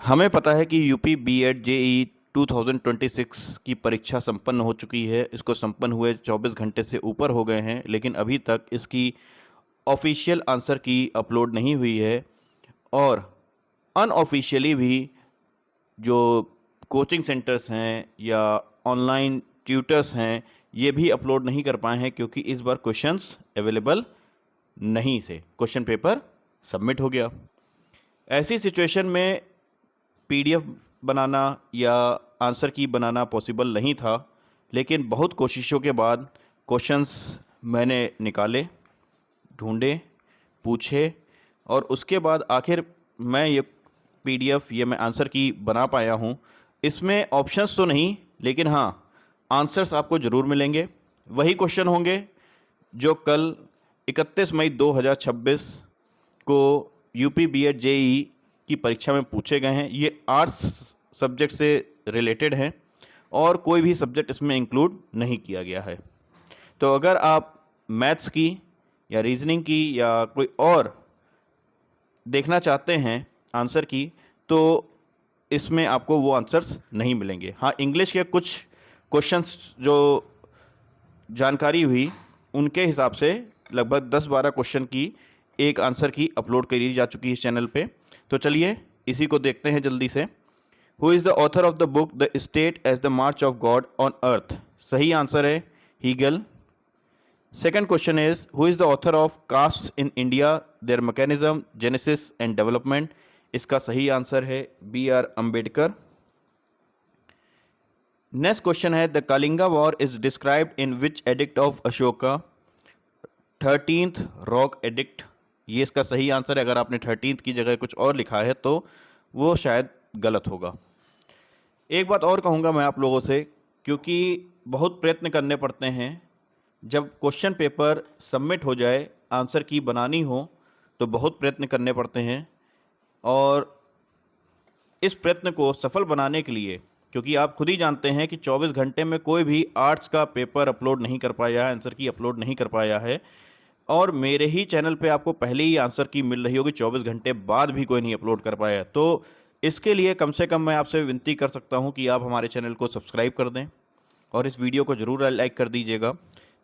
हमें पता है कि यूपी बीएड जेईई 2026 की परीक्षा संपन्न हो चुकी है। इसको संपन्न हुए 24 घंटे से ऊपर हो गए हैं, लेकिन अभी तक इसकी ऑफिशियल आंसर की अपलोड नहीं हुई है। और अनऑफिशियली भी जो कोचिंग सेंटर्स हैं या ऑनलाइन ट्यूटर्स हैं, ये भी अपलोड नहीं कर पाए हैं क्योंकि इस बार क्वेश्चंस अवेलेबल नहीं थे। क्वेश्चन पेपर सबमिट हो गया। ऐसी सिचुएशन में पीडीएफ बनाना या आंसर की बनाना पॉसिबल नहीं था, लेकिन बहुत कोशिशों के बाद क्वेश्चंस मैंने निकाले, ढूंढे, पूछे और उसके बाद आखिर मैं ये पीडीएफ मैं आंसर की बना पाया हूँ। इसमें ऑप्शंस तो नहीं, लेकिन हाँ, आंसर्स आपको ज़रूर मिलेंगे। वही क्वेश्चन होंगे जो कल 31 मई 2026 को यूपी बीएड जेईई की परीक्षा में पूछे गए हैं। ये आर्ट्स सब्जेक्ट से रिलेटेड हैं और कोई भी सब्जेक्ट इसमें इंक्लूड नहीं किया गया है। तो अगर आप मैथ्स की या रीजनिंग की या कोई और देखना चाहते हैं आंसर की, तो इसमें आपको वो आंसर्स नहीं मिलेंगे। हाँ, इंग्लिश के कुछ क्वेश्चंस जो जानकारी हुई उनके हिसाब से लगभग 10-12 क्वेश्चन की एक आंसर की अपलोड करी जा चुकी है इस चैनल पे। तो चलिए इसी को देखते हैं जल्दी से। Who is the author of the book the state as the march of God on earth? सही आंसर है Hegel. Second question is who is the author of caste in India their mechanism genesis and development? इसका सही answer है BR Ambedkar. Next question है the Kalinga war is described in which edict of Ashoka? 13th rock edict. ये इसका सही answer है। अगर आपने 13th की जगह कुछ और लिखा है तो वो शायद गलत होगा। एक बात और कहूँगा मैं आप लोगों से, क्योंकि बहुत प्रयत्न करने पड़ते हैं जब क्वेश्चन पेपर सबमिट हो जाए, आंसर की बनानी हो तो बहुत प्रयत्न करने पड़ते हैं। और इस प्रयत्न को सफल बनाने के लिए, क्योंकि आप खुद ही जानते हैं कि 24 घंटे में कोई भी आर्ट्स का पेपर अपलोड नहीं कर पाया है, आंसर की अपलोड नहीं कर पाया है। और मेरे ही चैनल पे आपको पहले ही आंसर की मिल रही होगी, 24 घंटे बाद भी कोई नहीं अपलोड कर पाया। तो इसके लिए कम से कम मैं आपसे विनती कर सकता हूं कि आप हमारे चैनल को सब्सक्राइब कर दें और इस वीडियो को ज़रूर लाइक कर दीजिएगा।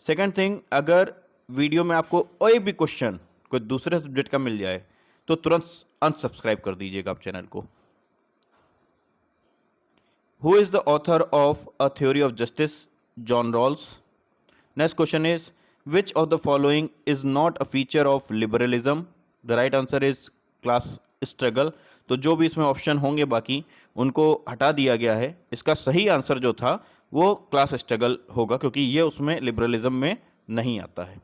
सेकंड थिंग, अगर वीडियो में आपको कोई भी क्वेश्चन कोई दूसरे सब्जेक्ट का मिल जाए तो तुरंत अनसब्सक्राइब कर दीजिएगा आप चैनल को। Who is the author of a theory of justice? John Rawls. Next question is which of the following is not a feature of liberalism? The right answer is class struggle। तो जो भी इसमें option होंगे बाकी उनको हटा दिया गया है। इसका सही आंसर जो था वो क्लास स्ट्रगल होगा, क्योंकि ये उसमें लिबरलिज्म में नहीं आता है।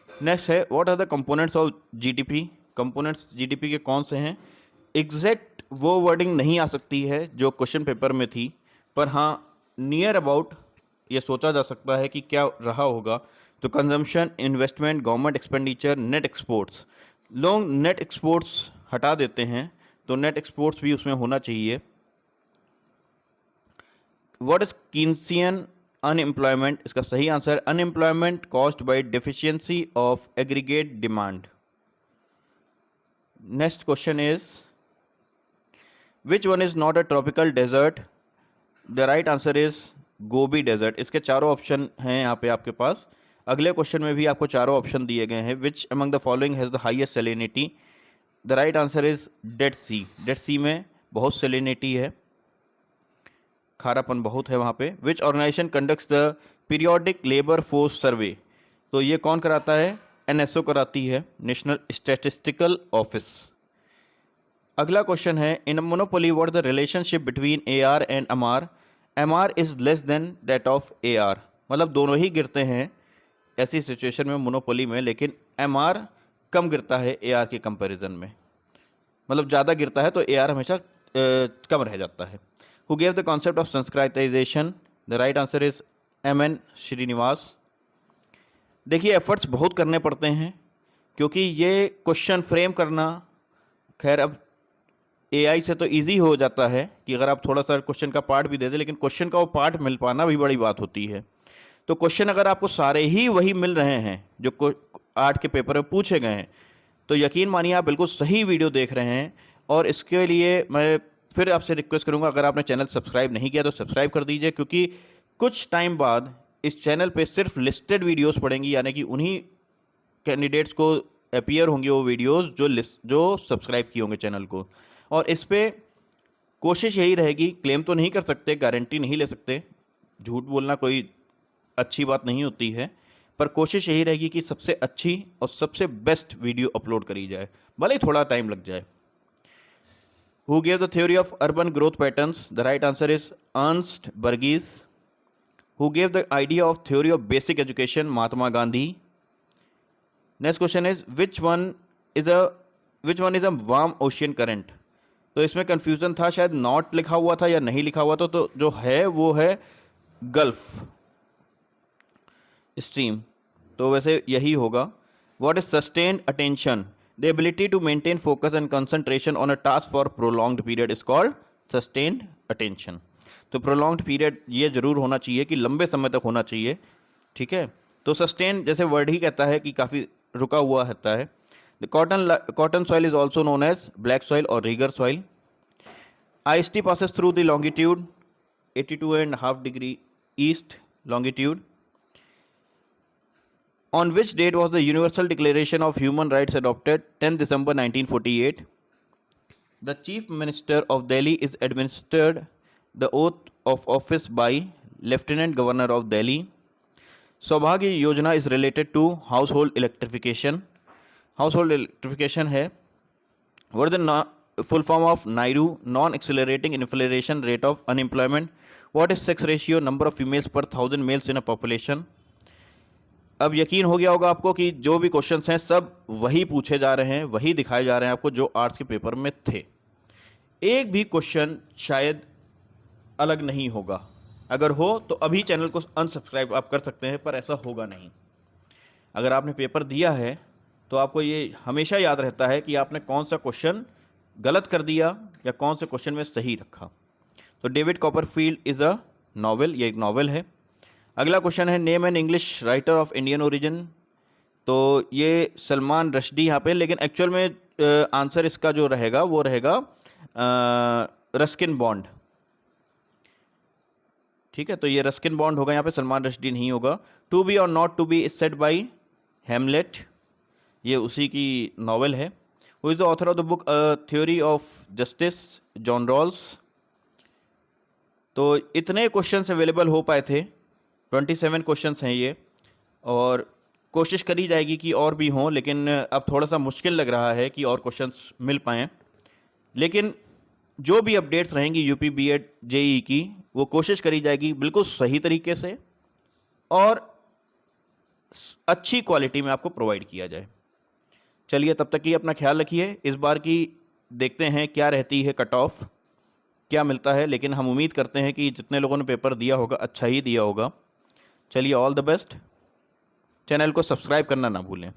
नेक्स्ट है what are the components of GDP? Components GDP के कौन से हैं? एग्जैक्ट वो वर्डिंग नहीं आ सकती है जो क्वेश्चन पेपर में थी, पर हाँ नियर अबाउट ये सोचा जा सकता है कि क्या रहा होगा। तो consumption, investment, government expenditure, net exports. लोग नेट एक्सपोर्ट्स हटा देते हैं, तो नेट एक्सपोर्ट्स भी उसमें होना चाहिए। What is Keynesian unemployment? इसका सही answer unemployment caused by deficiency of aggregate demand. Next question is which one is not a tropical desert? The right answer is Gobi desert. इसके चारों ऑप्शन हैं यहाँ पे आपके पास। अगले क्वेश्चन में भी आपको चारों ऑप्शन दिए गए हैं। Which among the following has the highest salinity? The right answer is Dead Sea. Dead Sea में बहुत सेलिनिटी है, खारापन बहुत है वहाँ पे। Which organization conducts the periodic labour force survey? तो ये कौन कराता है? NSO कराती है, नेशनल स्टैटिस्टिकल ऑफिस। अगला क्वेश्चन है in monopoly what the relationship between AR and MR? MR is less than that of AR। मतलब दोनों ही गिरते हैं ऐसी सिचुएशन में मोनोपोली में, लेकिन MR कम गिरता है AR के कंपैरिजन में। मतलब ज़्यादा गिरता है तो AR हमेशा कम रह जाता है। Who gave the concept of Sanskritization? The right answer is MN Srinivas. देखिए एफर्ट्स बहुत करने पड़ते हैं, क्योंकि ये क्वेश्चन फ्रेम करना, खैर अब AI से तो इजी हो जाता है कि अगर आप थोड़ा सा क्वेश्चन का पार्ट भी दे दें, लेकिन क्वेश्चन का वो पार्ट मिल पाना भी बड़ी बात होती है। तो क्वेश्चन अगर आपको सारे ही वही मिल रहे हैं जो 8 के पेपर में पूछे गए हैं, तो यकीन मानिए आप बिल्कुल सही वीडियो देख रहे हैं और इसके लिए मैं फिर आपसे रिक्वेस्ट करूंगा, अगर आपने चैनल सब्सक्राइब नहीं किया तो सब्सक्राइब कर दीजिए, क्योंकि कुछ टाइम बाद इस चैनल पे सिर्फ लिस्टेड वीडियोस पड़ेंगी, यानी कि उन्हीं कैंडिडेट्स को अपीयर होंगे वो वीडियोस जो सब्सक्राइब किए होंगे चैनल को। और इस पे कोशिश यही रहेगी, क्लेम तो नहीं कर सकते, गारंटी नहीं ले सकते, झूठ बोलना कोई अच्छी बात नहीं होती है, पर कोशिश यही रहेगी कि सबसे अच्छी और सबसे बेस्ट वीडियो अपलोड करी जाए, भले ही थोड़ा टाइम लग जाए। Who gave the theory of urban growth patterns? The right answer is Ernst Burgess. Who gave the idea of theory of basic education? Mahatma Gandhi. Next question is which one is a warm ocean current? तो इसमें confusion था, शायद not लिखा हुआ था या नहीं लिखा हुआ था, तो जो है वो है गल्फ स्ट्रीम, तो वैसे यही होगा। What is sustained attention? The ability to maintain focus and concentration on a task for prolonged period is called sustained attention. तो प्रोलॉन्ग्ड पीरियड ये जरूर होना चाहिए कि लंबे समय तक होना चाहिए, ठीक है। तो सस्टेन जैसे वर्ड ही कहता है कि काफ़ी रुका हुआ रहता है। The cotton soil is also known as black soil और regur soil. IST passes through the longitude 82.5 degree east longitude. On which date was the Universal Declaration of Human Rights adopted? 10 December 1948. The Chief Minister of Delhi is administered the oath of office by Lieutenant Governor of Delhi. Saubhagya Yojana is related to household electrification. Household electrification है. What is the full form of NAIRU? Non-accelerating inflation rate of unemployment. What is sex ratio? Number of females per 1000 males in a population. अब यकीन हो गया होगा आपको कि जो भी क्वेश्चंस हैं सब वही पूछे जा रहे हैं, वही दिखाए जा रहे हैं आपको जो आर्ट्स के पेपर में थे। एक भी क्वेश्चन शायद अलग नहीं होगा। अगर हो तो अभी चैनल को अनसब्सक्राइब आप कर सकते हैं, पर ऐसा होगा नहीं। अगर आपने पेपर दिया है तो आपको ये हमेशा याद रहता है कि आपने कौन सा क्वेश्चन गलत कर दिया या कौन से क्वेश्चन में सही रखा। तो David Copperfield is a novel, ये एक नॉवेल है। अगला क्वेश्चन है name an English writer of Indian origin. तो ये सलमान रश्दी यहाँ पे, लेकिन एक्चुअल में आंसर इसका जो रहेगा वो रहेगा रस्किन बॉन्ड, ठीक है। तो ये रस्किन बॉन्ड होगा यहाँ पे, सलमान रश्दी नहीं होगा। To be or not to be is said by Hamlet, ये उसी की नॉवेल है। Who is the author of the book theory of justice? John Rawls. तो इतने क्वेश्चंस अवेलेबल हो पाए थे, 27 क्वेश्चंस हैं ये, और कोशिश करी जाएगी कि और भी हों, लेकिन अब थोड़ा सा मुश्किल लग रहा है कि और क्वेश्चंस मिल पाएँ। लेकिन जो भी अपडेट्स रहेंगी यूपी बीएड जेईई की, वो कोशिश करी जाएगी बिल्कुल सही तरीके से और अच्छी क्वालिटी में आपको प्रोवाइड किया जाए। चलिए तब तक ही अपना ख्याल रखिए। इस बार की देखते हैं क्या रहती है कट ऑफ, क्या मिलता है, लेकिन हम उम्मीद करते हैं कि जितने लोगों ने पेपर दिया होगा अच्छा ही दिया होगा। चलिए ऑल द बेस्ट। चैनल को सब्सक्राइब करना ना भूलें।